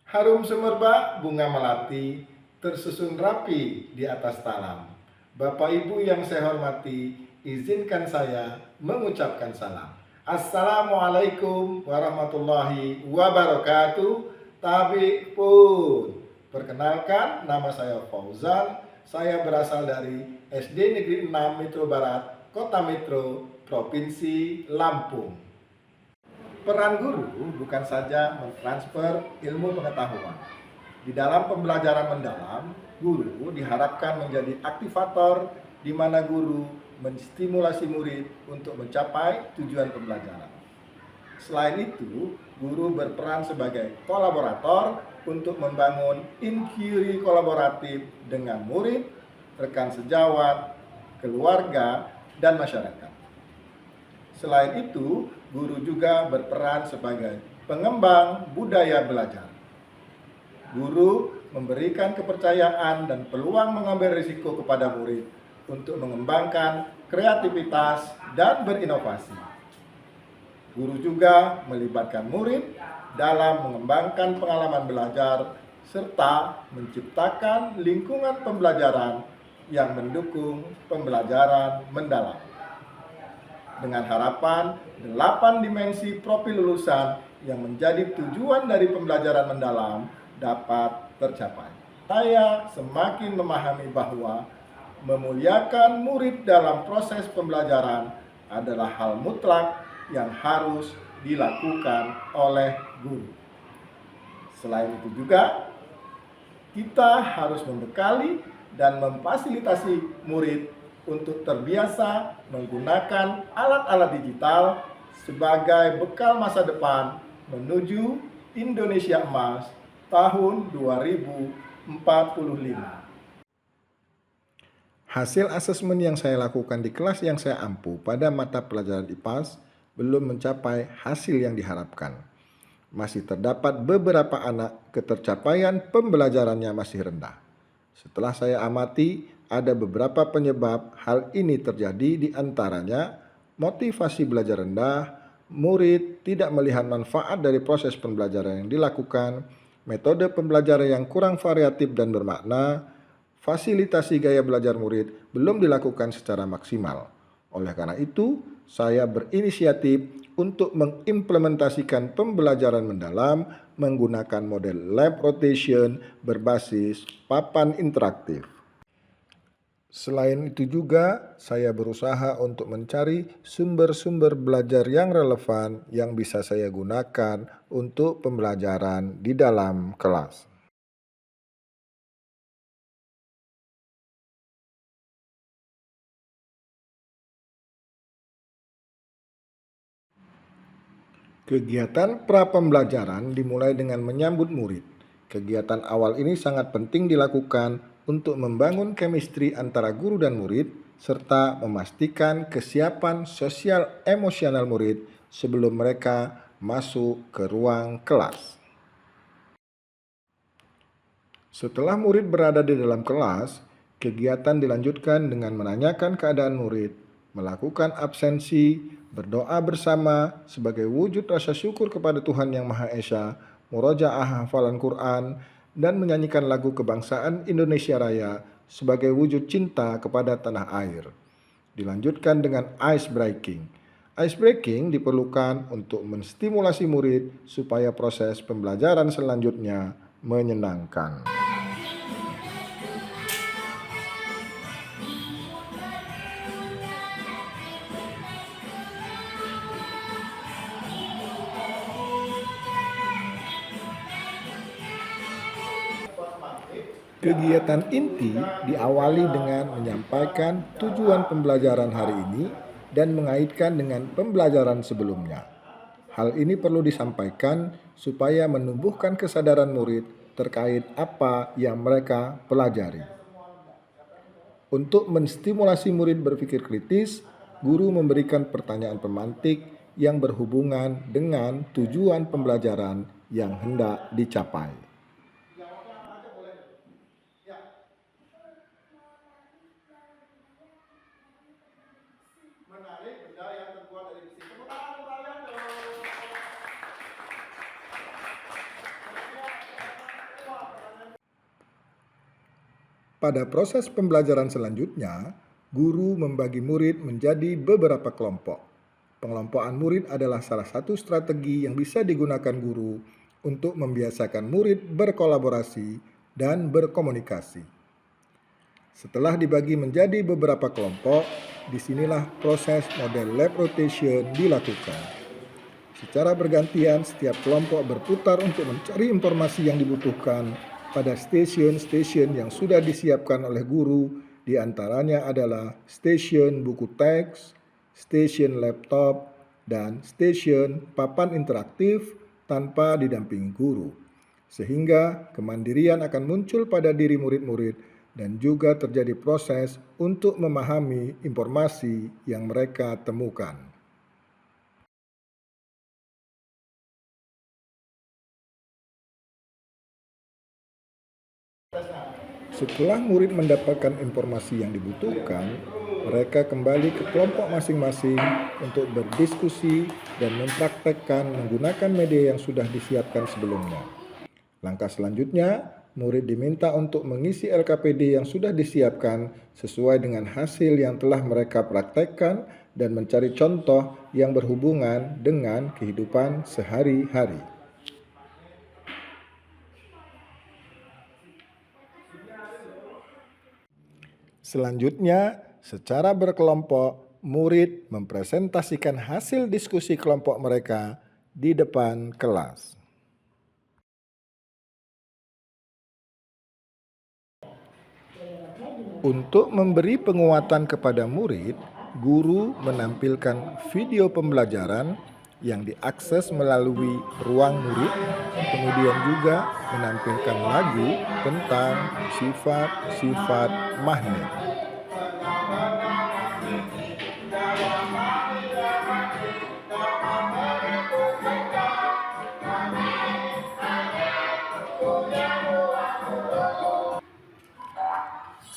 Harum semerbak bunga melati tersusun rapi di atas talam. Bapak Ibu yang saya hormati, izinkan saya mengucapkan salam. Assalamualaikum warahmatullahi wabarakatuh. Tabik pun. Perkenalkan, nama saya Fauzan. Saya berasal dari SD Negeri 6 Metro Barat, Kota Metro, Provinsi Lampung. Peran guru bukan saja mentransfer ilmu pengetahuan. Di dalam pembelajaran mendalam, guru diharapkan menjadi aktivator di mana guru menstimulasi murid untuk mencapai tujuan pembelajaran. Selain itu, guru berperan sebagai kolaborator untuk membangun inquiry kolaboratif dengan murid, rekan sejawat, keluarga, dan masyarakat. Selain itu, guru juga berperan sebagai pengembang budaya belajar. Guru memberikan kepercayaan dan peluang mengambil risiko kepada murid untuk mengembangkan kreativitas dan berinovasi. Guru juga melibatkan murid dalam mengembangkan pengalaman belajar serta menciptakan lingkungan pembelajaran yang mendukung pembelajaran mendalam. Dengan harapan 8 dimensi profil lulusan yang menjadi tujuan dari pembelajaran mendalam dapat tercapai. Saya semakin memahami bahwa memuliakan murid dalam proses pembelajaran adalah hal mutlak yang harus dilakukan oleh guru. Selain itu juga, kita harus membekali dan memfasilitasi murid untuk terbiasa menggunakan alat-alat digital sebagai bekal masa depan menuju Indonesia Emas tahun 2045. Hasil asesmen yang saya lakukan di kelas yang saya ampu pada mata pelajaran IPAS belum mencapai hasil yang diharapkan. Masih terdapat beberapa anak ketercapaian pembelajarannya masih rendah. Setelah saya amati, ada beberapa penyebab hal ini terjadi, di antaranya motivasi belajar rendah, murid tidak melihat manfaat dari proses pembelajaran yang dilakukan, metode pembelajaran yang kurang variatif dan bermakna, fasilitasi gaya belajar murid belum dilakukan secara maksimal. Oleh karena itu, saya berinisiatif untuk mengimplementasikan pembelajaran mendalam menggunakan model lab rotation berbasis papan interaktif. Selain itu juga, saya berusaha untuk mencari sumber-sumber belajar yang relevan yang bisa saya gunakan untuk pembelajaran di dalam kelas. Kegiatan pra-pembelajaran dimulai dengan menyambut murid. Kegiatan awal ini sangat penting dilakukan untuk membangun chemistry antara guru dan murid, serta memastikan kesiapan sosial emosional murid sebelum mereka masuk ke ruang kelas. Setelah murid berada di dalam kelas, kegiatan dilanjutkan dengan menanyakan keadaan murid, melakukan absensi, berdoa bersama sebagai wujud rasa syukur kepada Tuhan Yang Maha Esa, murojaah hafalan Quran, dan menyanyikan lagu kebangsaan Indonesia Raya sebagai wujud cinta kepada tanah air. Dilanjutkan dengan ice breaking. Ice breaking diperlukan untuk menstimulasi murid supaya proses pembelajaran selanjutnya menyenangkan. Kegiatan inti diawali dengan menyampaikan tujuan pembelajaran hari ini dan mengaitkan dengan pembelajaran sebelumnya. Hal ini perlu disampaikan supaya menumbuhkan kesadaran murid terkait apa yang mereka pelajari. Untuk menstimulasi murid berpikir kritis, guru memberikan pertanyaan pemantik yang berhubungan dengan tujuan pembelajaran yang hendak dicapai. Pada proses pembelajaran selanjutnya, guru membagi murid menjadi beberapa kelompok. Pengelompokan murid adalah salah satu strategi yang bisa digunakan guru untuk membiasakan murid berkolaborasi dan berkomunikasi. Setelah dibagi menjadi beberapa kelompok, disinilah proses model lab rotation dilakukan. Secara bergantian, setiap kelompok berputar untuk mencari informasi yang dibutuhkan pada stasiun-stasiun yang sudah disiapkan oleh guru, di antaranya adalah stasiun buku teks, stasiun laptop, dan stasiun papan interaktif tanpa didampingi guru. Sehingga kemandirian akan muncul pada diri murid-murid dan juga terjadi proses untuk memahami informasi yang mereka temukan. Setelah murid mendapatkan informasi yang dibutuhkan, mereka kembali ke kelompok masing-masing untuk berdiskusi dan mempraktekkan menggunakan media yang sudah disiapkan sebelumnya. Langkah selanjutnya, murid diminta untuk mengisi LKPD yang sudah disiapkan sesuai dengan hasil yang telah mereka praktekkan dan mencari contoh yang berhubungan dengan kehidupan sehari-hari. Selanjutnya, secara berkelompok, murid mempresentasikan hasil diskusi kelompok mereka di depan kelas. Untuk memberi penguatan kepada murid, guru menampilkan video pembelajaran yang diakses melalui ruang murid, kemudian juga menampilkan lagu tentang sifat-sifat magnet.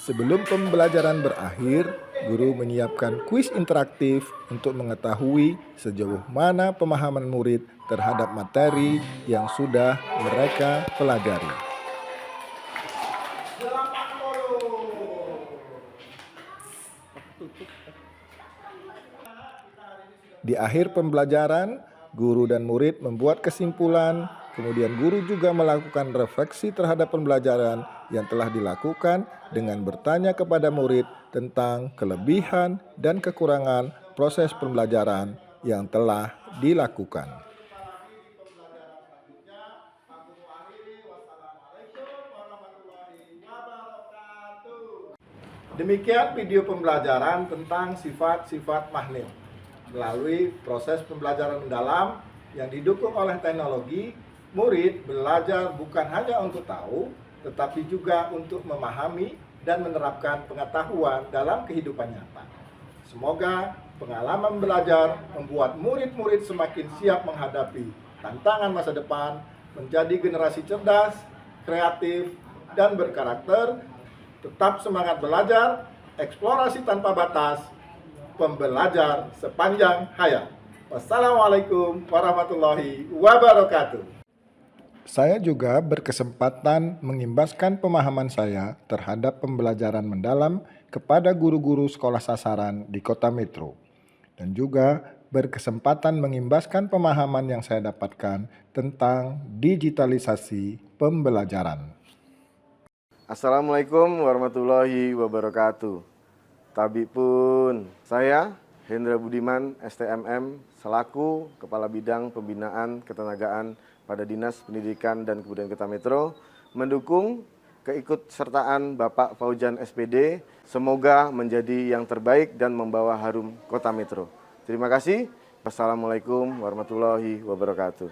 Sebelum pembelajaran berakhir, guru menyiapkan kuis interaktif untuk mengetahui sejauh mana pemahaman murid terhadap materi yang sudah mereka pelajari. Di akhir pembelajaran, guru dan murid membuat kesimpulan, kemudian guru juga melakukan refleksi terhadap pembelajaran yang telah dilakukan dengan bertanya kepada murid tentang kelebihan dan kekurangan proses pembelajaran yang telah dilakukan. Demikian video pembelajaran tentang sifat-sifat magnet. Melalui proses pembelajaran mendalam yang didukung oleh teknologi, murid belajar bukan hanya untuk tahu, tetapi juga untuk memahami dan menerapkan pengetahuan dalam kehidupan nyata. Semoga pengalaman belajar membuat murid-murid semakin siap menghadapi tantangan masa depan, menjadi generasi cerdas, kreatif, dan berkarakter. Tetap semangat belajar, eksplorasi tanpa batas, pembelajar sepanjang hayat. Wassalamualaikum warahmatullahi wabarakatuh. Saya juga berkesempatan mengimbaskan pemahaman saya terhadap pembelajaran mendalam kepada guru-guru sekolah sasaran di Kota Metro. Dan juga berkesempatan mengimbaskan pemahaman yang saya dapatkan tentang digitalisasi pembelajaran. Assalamualaikum warahmatullahi wabarakatuh. Tabipun, saya Hendra Budiman, STMM, selaku Kepala Bidang Pembinaan Ketenagaan pada Dinas Pendidikan dan Kebudayaan Kota Metro, mendukung keikutsertaan Bapak Faujan SPD, semoga menjadi yang terbaik dan membawa harum Kota Metro. Terima kasih. Wassalamualaikum warahmatullahi wabarakatuh.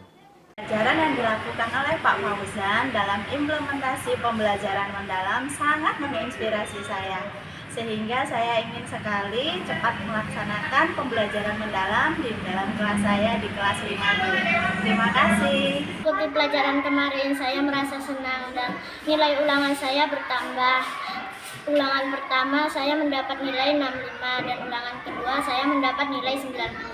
Pembelajaran yang dilakukan oleh Pak Fauzan dalam implementasi pembelajaran mendalam sangat menginspirasi saya. Sehingga saya ingin sekali cepat melaksanakan pembelajaran mendalam di dalam kelas saya di kelas 5B. Terima kasih. Ikuti pelajaran kemarin, saya merasa senang dan nilai ulangan saya bertambah. Ulangan pertama saya mendapat nilai 65 dan ulangan kedua saya mendapat nilai 90.